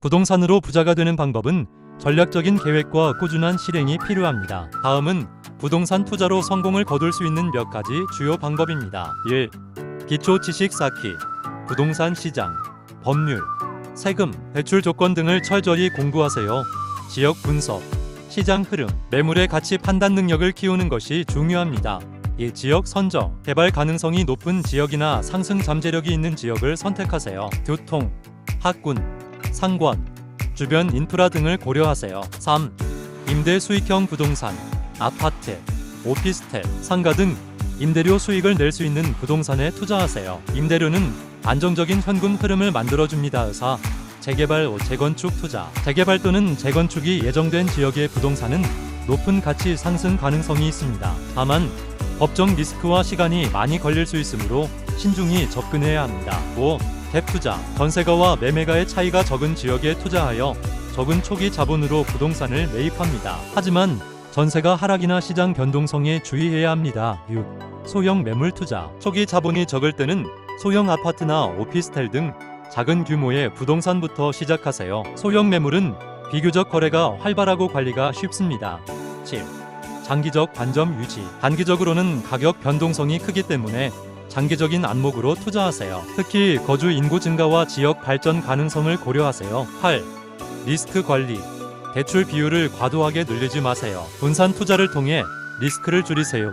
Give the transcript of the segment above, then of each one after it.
부동산으로 부자가 되는 방법은 전략적인 계획과 꾸준한 실행이 필요합니다. 다음은 부동산 투자로 성공을 거둘 수 있는 몇 가지 주요 방법입니다. 1. 기초 지식 쌓기. 부동산 시장, 법률, 세금, 대출 조건 등을 철저히 공부하세요. 지역 분석, 시장 흐름, 매물의 가치 판단 능력을 키우는 것이 중요합니다. 이 지역 선정, 개발 가능성이 높은 지역이나 상승 잠재력이 있는 지역을 선택하세요. 교통, 학군, 상권, 주변 인프라 등을 고려하세요. 3. 임대 수익형 부동산, 아파트, 오피스텔, 상가 등 임대료 수익을 낼 수 있는 부동산에 투자하세요. 임대료는 안정적인 현금 흐름을 만들어줍니다. 4. 재개발, 재건축 투자. 재개발 또는 재건축이 예정된 지역의 부동산은 높은 가치 상승 가능성이 있습니다. 다만 법정 리스크와 시간이 많이 걸릴 수 있으므로 신중히 접근해야 합니다. 5. 갭 투자. 전세가와 매매가의 차이가 적은 지역에 투자하여 적은 초기 자본으로 부동산을 매입합니다. 하지만 전세가 하락이나 시장 변동성에 주의해야 합니다. 6. 소형 매물 투자. 초기 자본이 적을 때는 소형 아파트나 오피스텔 등 작은 규모의 부동산부터 시작하세요. 소형 매물은 비교적 거래가 활발하고 관리가 쉽습니다. 7. 장기적 관점 유지. 단기적으로는 가격 변동성이 크기 때문에 장기적인 안목으로 투자하세요. 특히 거주 인구 증가와 지역 발전 가능성을 고려하세요. 8. 리스크 관리. 대출 비율을 과도하게 늘리지 마세요. 분산 투자를 통해 리스크를 줄이세요.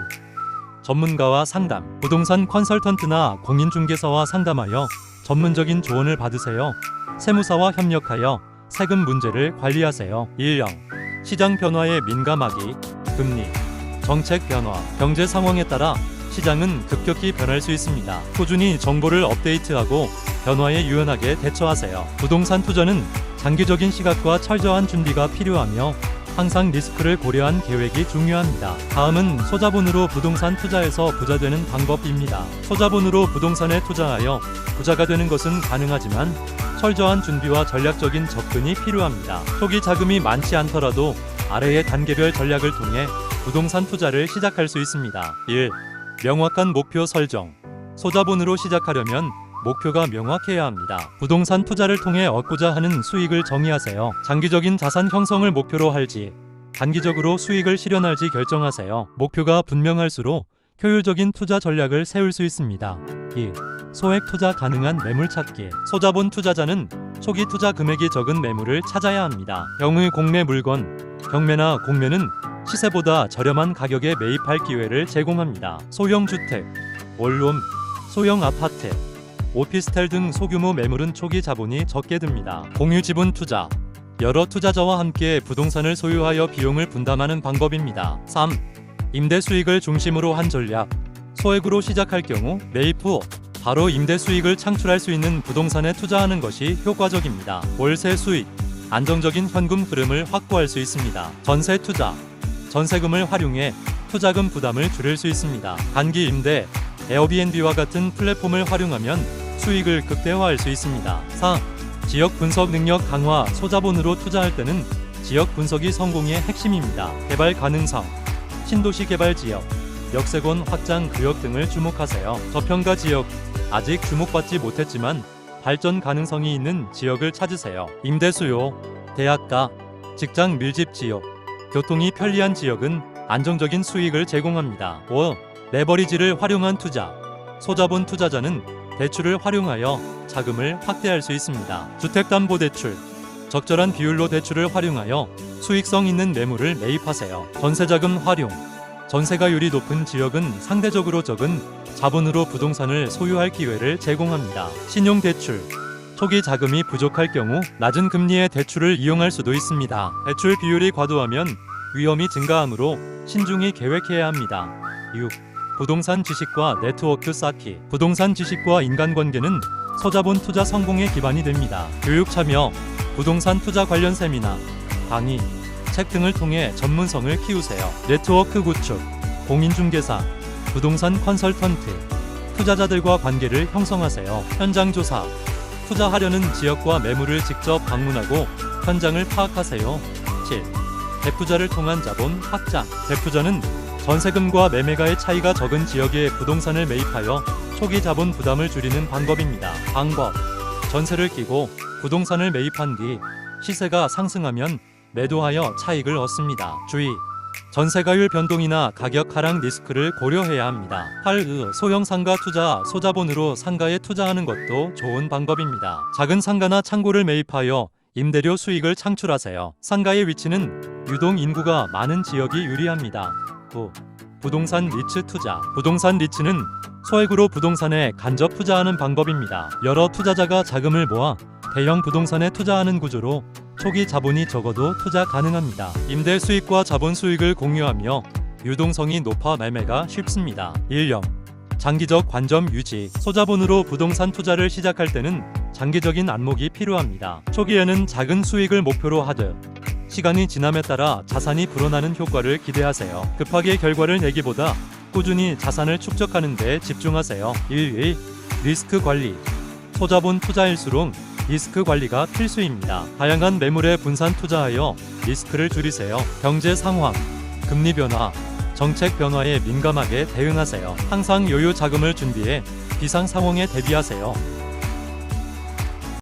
전문가와 상담. 부동산 컨설턴트나 공인중개사와 상담하여 전문적인 조언을 받으세요. 세무사와 협력하여 세금 문제를 관리하세요. 1령. 시장 변화에 민감하기. 금리, 정책 변화, 경제 상황에 따라 시장은 급격히 변할 수 있습니다. 꾸준히 정보를 업데이트하고 변화에 유연하게 대처하세요. 부동산 투자는 장기적인 시각과 철저한 준비가 필요하며 항상 리스크를 고려한 계획이 중요합니다. 다음은 소자본으로 부동산 투자에서 부자 되는 방법입니다. 소자본으로 부동산에 투자하여 부자가 되는 것은 가능하지만 철저한 준비와 전략적인 접근이 필요합니다. 초기 자금이 많지 않더라도 아래의 단계별 전략을 통해 부동산 투자를 시작할 수 있습니다. 1. 명확한 목표 설정. 소자본으로 시작하려면 목표가 명확해야 합니다. 부동산 투자를 통해 얻고자 하는 수익을 정의하세요. 장기적인 자산 형성을 목표로 할지, 단기적으로 수익을 실현할지 결정하세요. 목표가 분명할수록 효율적인 투자 전략을 세울 수 있습니다. 2. 소액 투자 가능한 매물 찾기. 소자본 투자자는 초기 투자 금액이 적은 매물을 찾아야 합니다. 경의 공매 물건, 경매나 공매는 시세보다 저렴한 가격에 매입할 기회를 제공합니다. 소형 주택, 원룸, 소형 아파트, 오피스텔 등 소규모 매물은 초기 자본이 적게 듭니다. 공유 지분 투자. 여러 투자자와 함께 부동산을 소유하여 비용을 분담하는 방법입니다. 3. 임대 수익을 중심으로 한 전략. 소액으로 시작할 경우 매입 후 바로 임대 수익을 창출할 수 있는 부동산에 투자하는 것이 효과적입니다. 월세 수익, 안정적인 현금 흐름을 확보할 수 있습니다. 전세 투자. 전세금을 활용해 투자금 부담을 줄일 수 있습니다. 단기 임대, 에어비앤비와 같은 플랫폼을 활용하면 수익을 극대화할 수 있습니다. 4. 지역 분석 능력 강화. 소자본으로 투자할 때는 지역 분석이 성공의 핵심입니다. 개발 가능성, 신도시 개발 지역, 역세권 확장 구역 등을 주목하세요. 저평가 지역, 아직 주목받지 못했지만 발전 가능성이 있는 지역을 찾으세요. 임대 수요, 대학가, 직장 밀집 지역, 교통이 편리한 지역은 안정적인 수익을 제공합니다. 5. 레버리지를 활용한 투자. 소자본 투자자는 대출을 활용하여 자금을 확대할 수 있습니다. 주택담보대출. 적절한 비율로 대출을 활용하여 수익성 있는 매물을 매입하세요. 전세자금 활용. 전세가율이 높은 지역은 상대적으로 적은 자본으로 부동산을 소유할 기회를 제공합니다. 신용대출. 초기 자금이 부족할 경우 낮은 금리의 대출을 이용할 수도 있습니다. 대출 비율이 과도하면 위험이 증가하므로 신중히 계획해야 합니다. 6. 부동산 지식과 네트워크 쌓기. 부동산 지식과 인간관계는 소자본 투자 성공의 기반이 됩니다. 교육 참여, 부동산 투자 관련 세미나, 강의, 책 등을 통해 전문성을 키우세요. 네트워크 구축, 공인중개사, 부동산 컨설턴트, 투자자들과 관계를 형성하세요. 현장 조사. 투자하려는 지역과 매물을 직접 방문하고 현장을 파악하세요. 7. 대투자를 통한 자본 확장. 대투자는 전세금과 매매가의 차이가 적은 지역에 부동산을 매입하여 초기 자본 부담을 줄이는 방법입니다. 방법. 전세를 끼고 부동산을 매입한 뒤 시세가 상승하면 매도하여 차익을 얻습니다. 주의! 전세가율 변동이나 가격 하락 리스크를 고려해야 합니다. 8. 소형 상가 투자. 소자본으로 상가에 투자하는 것도 좋은 방법입니다. 작은 상가나 창고를 매입하여 임대료 수익을 창출하세요. 상가의 위치는 유동 인구가 많은 지역이 유리합니다. 9. 부동산 리츠 투자. 부동산 리츠는 소액으로 부동산에 간접 투자하는 방법입니다. 여러 투자자가 자금을 모아 대형 부동산에 투자하는 구조로 초기 자본이 적어도 투자 가능합니다. 임대 수익과 자본 수익을 공유하며 유동성이 높아 매매가 쉽습니다. 1년 장기적 관점 유지. 소자본으로 부동산 투자를 시작할 때는 장기적인 안목이 필요합니다. 초기에는 작은 수익을 목표로 하되 시간이 지남에 따라 자산이 불어나는 효과를 기대하세요. 급하게 결과를 내기보다 꾸준히 자산을 축적하는 데 집중하세요. 1. 리스크 관리. 소자본 투자일수록 리스크 관리가 필수입니다. 다양한 매물에 분산 투자하여 리스크를 줄이세요. 경제 상황, 금리 변화, 정책 변화에 민감하게 대응하세요. 항상 여유 자금을 준비해 비상 상황에 대비하세요.